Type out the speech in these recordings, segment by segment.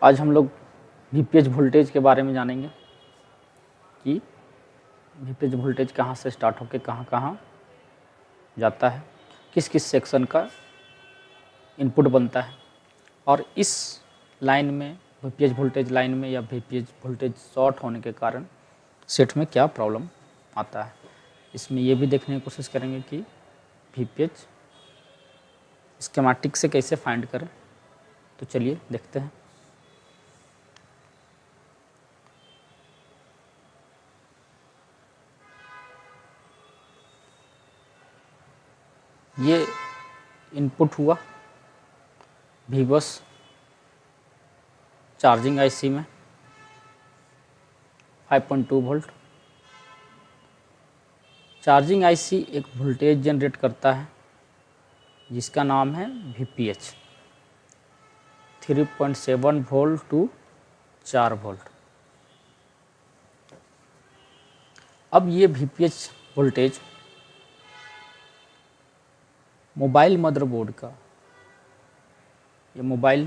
आज हम लोग वीपीएच वोल्टेज के बारे में जानेंगे कि वीपीएच वोल्टेज कहाँ से स्टार्ट होकर कहाँ कहाँ जाता है, किस किस सेक्शन का इनपुट बनता है और इस लाइन में वीपीएच वोल्टेज लाइन में या वीपीएच वोल्टेज शॉर्ट होने के कारण सेट में क्या प्रॉब्लम आता है। इसमें ये भी देखने की कोशिश करेंगे कि वीपीएच स्कीमेटिक से कैसे फाइंड करें। तो चलिए देखते हैं। ये इनपुट हुआ वीबस चार्जिंग आईसी में 5.2 वोल्ट। चार्जिंग आईसी एक वोल्टेज जनरेट करता है जिसका नाम है वीपीएच 3.7 वोल्ट टू 4 वोल्ट। अब ये वीपीएच वोल्टेज मोबाइल मदरबोर्ड का, ये मोबाइल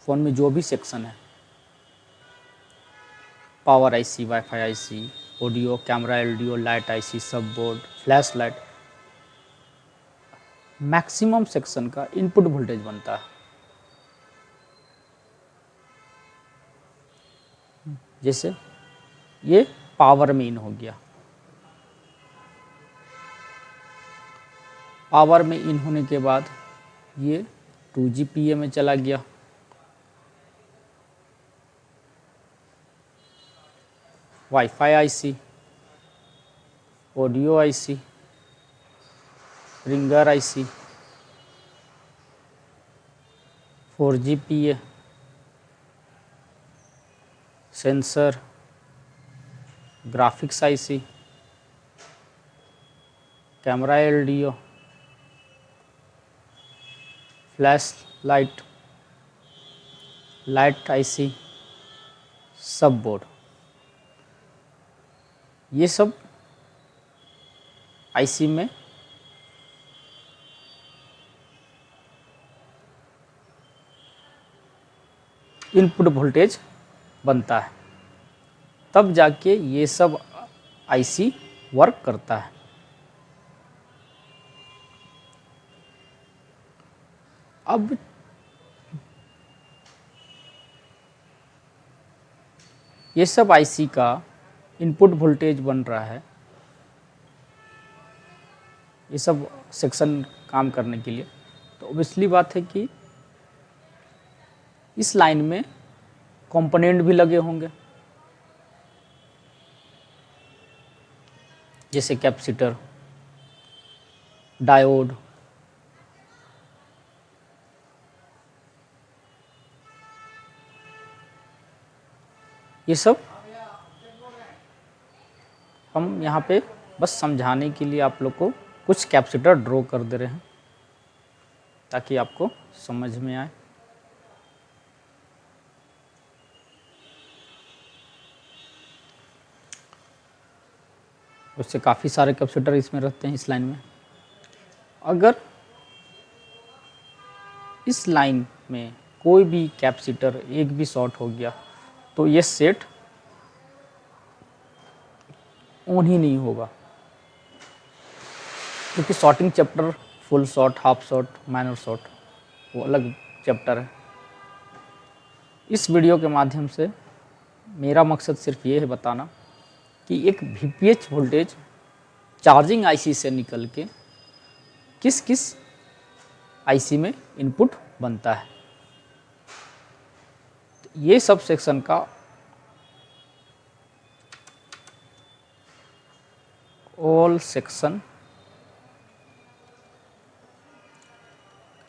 फ़ोन में जो भी सेक्शन है, power IC, wifi IC, audio, camera, LDO, light IC, सब board, flash light, maximum section का इनपुट वोल्टेज बनता है। जैसे ये पावर में इन हो गया, पावर में इन होने के बाद ये 2GPA में चला गया, wifi IC, audio IC, ringer IC, 4GPA, sensor, graphics IC, camera LDO, flash light, light IC, सब बोर्ड, ये सब आईसी में इनपुट वोल्टेज बनता है। तब जाके ये सब आईसी वर्क करता है। अब ये सब आईसी का इनपुट वोल्टेज बन रहा है, ये सब सेक्शन काम करने के लिए। तो ऑब्वियसली बात है कि इस लाइन में कंपोनेंट भी लगे होंगे, जैसे कैपेसिटर, डायोड, ये सब हम यहाँ पे बस समझाने के लिए आप लोग को कुछ कैपेसिटर ड्रॉ कर दे रहे हैं ताकि आपको समझ में आए। उससे काफ़ी सारे कैपेसिटर इसमें रहते हैं इस लाइन में। अगर इस लाइन में कोई भी कैपेसिटर एक भी शॉर्ट हो गया तो ये सेट ऑन ही नहीं होगा, क्योंकि shorting chapter full short, half short, minor short वो अलग चैप्टर है। इस वीडियो के माध्यम से मेरा मकसद सिर्फ ये है बताना कि एक वीपीएच वोल्टेज चार्जिंग आईसी से निकल के किस किस आईसी में इनपुट बनता है। तो ये सब सेक्शन का ऑल सेक्शन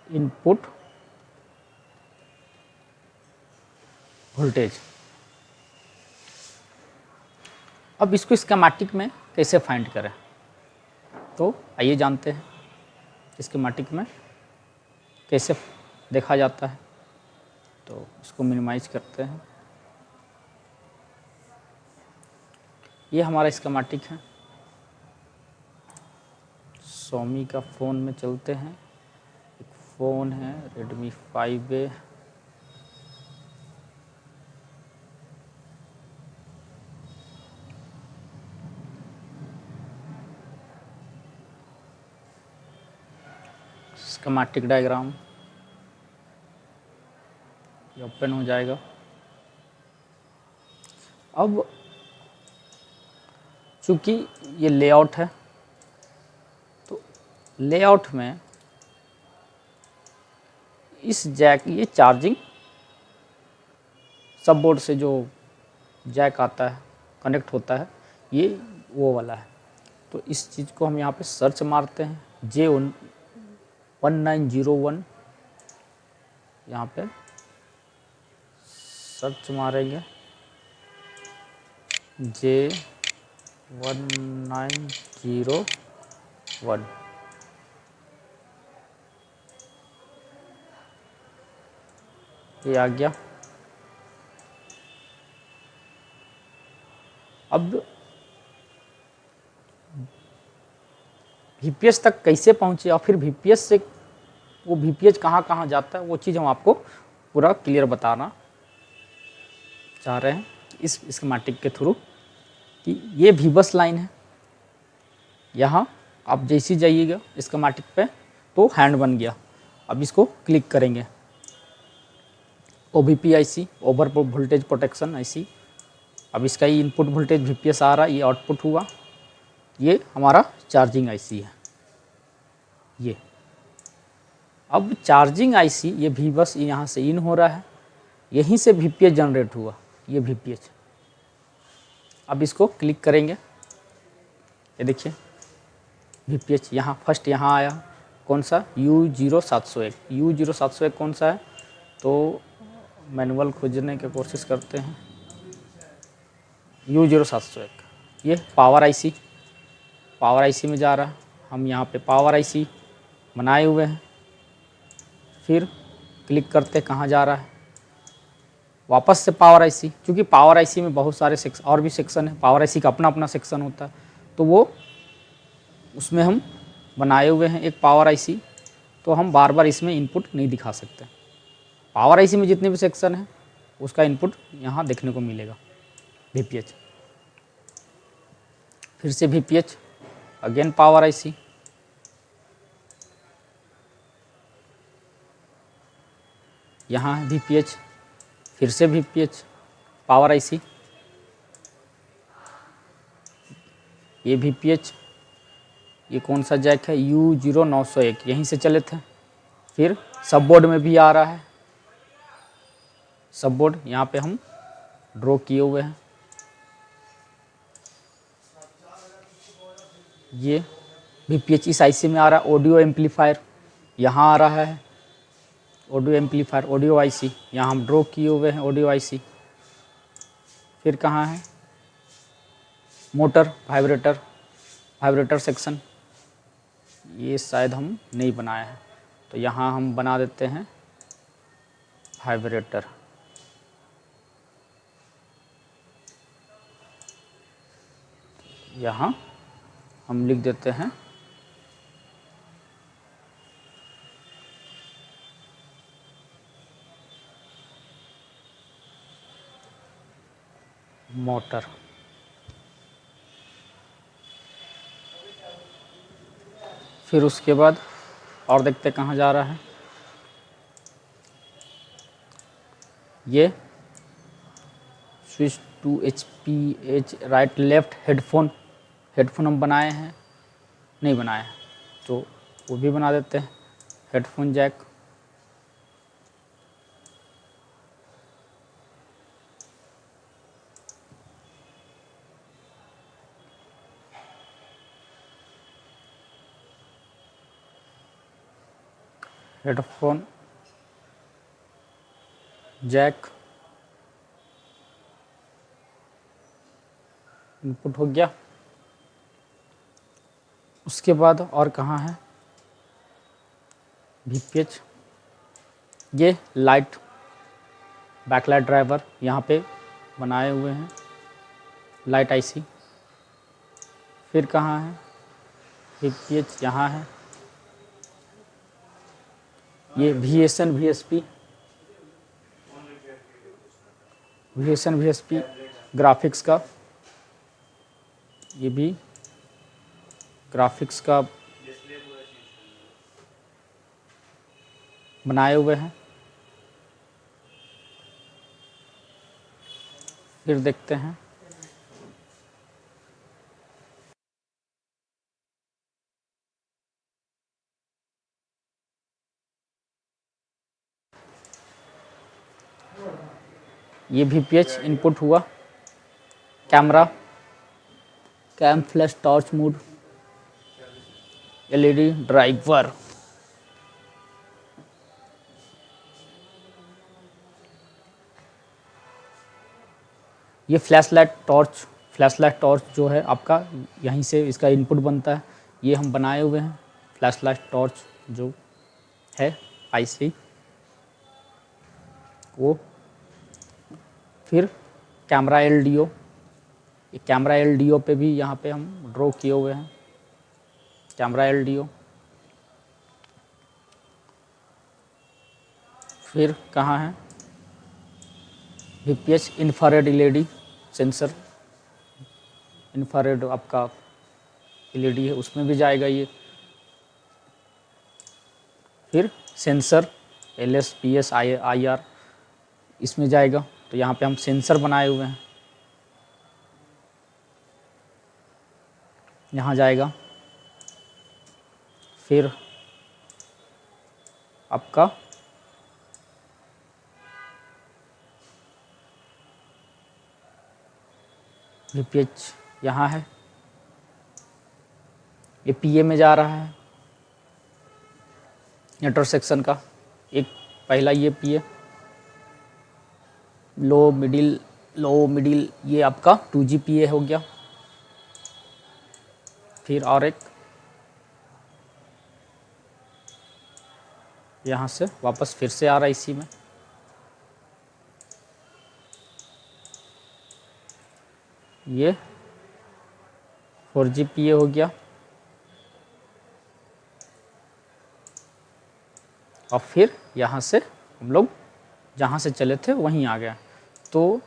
इनपुट वोल्टेज। अब इसको स्कीमेटिक में कैसे फाइंड करें, तो आइए जानते हैं स्कीमेटिक में कैसे देखा जाता है। तो इसको मिनिमाइज करते हैं। ये हमारा स्कीमेटिक है। Xiaomi का फ़ोन में चलते हैं। एक फ़ोन है Redmi 5A, स्कीमेटिक डायग्राम ये ओपन हो जाएगा। अब चूँकि ये लेआउट है तो लेआउट में इस जैक ये चार्जिंग सब बोर्ड से जो जैक आता है कनेक्ट होता है ये वो वाला है। तो इस चीज़ को हम यहाँ पे सर्च मारते हैं J1901 यहाँ पे सर्च मारेंगे J1901 ये आ गया। अब VPH तक कैसे पहुँचे और फिर VPH से वो VPH कहाँ कहाँ जाता है वो चीज़ हम आपको पूरा क्लियर बताना चाह रहे हैं इस स्कीमेटिक के थ्रू कि ये VBus लाइन है। यहाँ आप जैसे जाइएगा स्कीमेटिक पे तो हैंड बन गया। अब इसको क्लिक करेंगे OVP IC over voltage protection IC। अब इसका ही इनपुट वोल्टेज VPS आ रहा है, ये आउटपुट हुआ। ये हमारा चार्जिंग IC है ये। अब चार्जिंग IC ये VBus यहाँ से इन हो रहा है, यहीं से VPH जनरेट हुआ ये VPH। अब इसको क्लिक करेंगे, ये देखिए VPH यहाँ फर्स्ट यहाँ आया कौन सा U0701। U0701 कौन सा है तो मैनुअल खोजने की कोशिश करते हैं। U0701 ये पावर IC में जा रहा है। हम यहाँ पे पावर IC बनाए हुए हैं। फिर क्लिक करते कहाँ जा रहा है वापस से पावर IC, क्योंकि पावर IC में बहुत सारे और भी सेक्शन है। पावर IC का अपना अपना सेक्शन होता है तो वो उसमें हम बनाए हुए हैं एक पावर IC। तो हम बार बार इसमें इनपुट नहीं दिखा सकते। पावर IC में जितने भी सेक्शन है उसका इनपुट यहाँ देखने को मिलेगा VPH। फिर से VPH अगेन पावर IC, यहाँ है VPH, फिर से VPH पावर IC, ये VPH, ये कौन सा जैक है U0901 यहीं से चले थे। फिर सब बोर्ड में भी आ रहा है, सब बोर्ड यहाँ पे हम ड्रॉ किए हुए हैं। ये VPH इस IC में आ रहा है। ऑडियो एम्पलीफायर यहाँ आ रहा है, ऑडियो एम्पलीफायर ऑडियो IC यहाँ हम ड्रॉ किए हुए हैं ऑडियो IC। फिर कहाँ है मोटर वाइब्रेटर सेक्शन, ये शायद हम नहीं बनाए हैं तो यहाँ हम बना देते हैं वाइब्रेटर। यहाँ हम लिख देते हैं मोटर। फिर उसके बाद और देखते कहाँ जा रहा है। ये switch to HPH right left headphone हम बनाए हैं नहीं बनाए हैं तो वो भी बना देते हैं। Headphone jack, headphone jack input हो गया। उसके बाद और कहाँ है VPH, ये लाइट बैकलाइट ड्राइवर यहाँ पे बनाए हुए हैं लाइट IC। फिर कहाँ है VPH, यहाँ है ये VSN VSP ग्राफिक्स का, ये भी ग्राफिक्स का बनाए हुए हैं। फिर देखते हैं ये VPH इनपुट हुआ, camera, cam flash torch mode, LED driver, ये फ्लैशलाइट टॉर्च जो है आपका यहीं से इसका इनपुट बनता है। ये हम बनाए हुए हैं फ्लैशलाइट टॉर्च जो है IC वो। फिर कैमरा LDO, ये कैमरा LDO पे भी यहाँ पे हम ड्रॉ किए हुए हैं कैमरा LDO। फिर कहाँ है VPH infrared LED sensor, infrared आपका LED है उसमें भी जाएगा ये। फिर सेंसर LS PS IR इसमें जाएगा। तो यहाँ पे हम सेंसर बनाए हुए हैं, यहाँ जाएगा। फिर आपका VPH यहाँ है, ये PA में जा रहा है नेटवर्क सेक्शन का। एक पहला ये PA, लो मिडिल ये आपका 2G PA हो गया। फिर और एक यहाँ से वापस फिर से आ रहा है इसी में, ये 4G PA हो गया। और फिर यहाँ से हम लोग जहाँ से चले थे वहीं आ गया। तो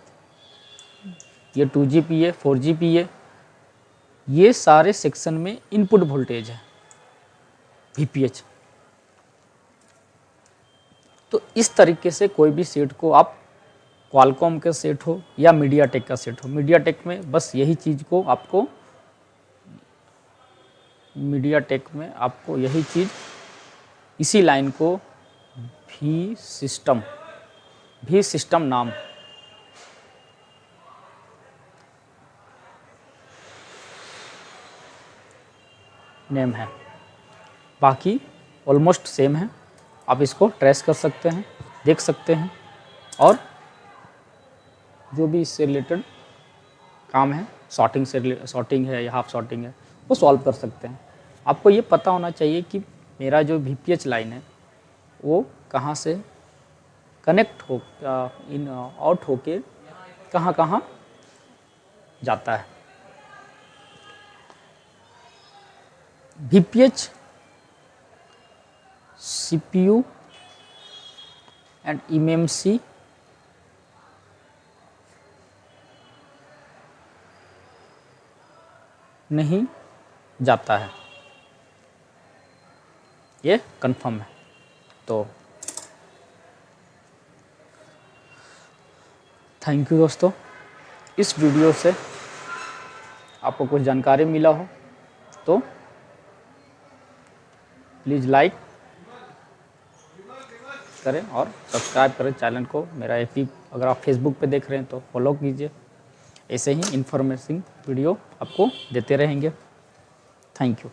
ये 2G PA 4G PA ये सारे सेक्शन में इनपुट वोल्टेज है VPH। तो इस तरीके से कोई भी सेट को आप क्वालकॉम का सेट हो या मीडियाटेक का सेट हो, मीडियाटेक में बस यही चीज़ को आपको यही चीज़ इसी लाइन को भी सिस्टम नाम नेम है। बाकी ऑलमोस्ट सेम है, आप इसको ट्रेस कर सकते हैं, देख सकते हैं और जो भी इससे रिलेटेड काम है, शॉर्टिंग है या हाफ शॉर्टिंग है, वो सॉल्व कर सकते हैं। आपको ये पता होना चाहिए कि मेरा जो VPH लाइन है वो कहाँ से कनेक्ट हो इन आउट होके कहाँ कहाँ जाता है। VPH CPU एंड eMMC नहीं जाता है, ये कंफर्म है। तो थैंक यू दोस्तों, इस वीडियो से आपको कुछ जानकारी मिला हो तो प्लीज़ लाइक करें और सब्सक्राइब करें चैनल को। मेरा FB अगर आप फेसबुक पे देख रहे हैं तो फॉलो कीजिए। ऐसे ही इन्फॉर्मेटिव वीडियो आपको देते रहेंगे। Thank you.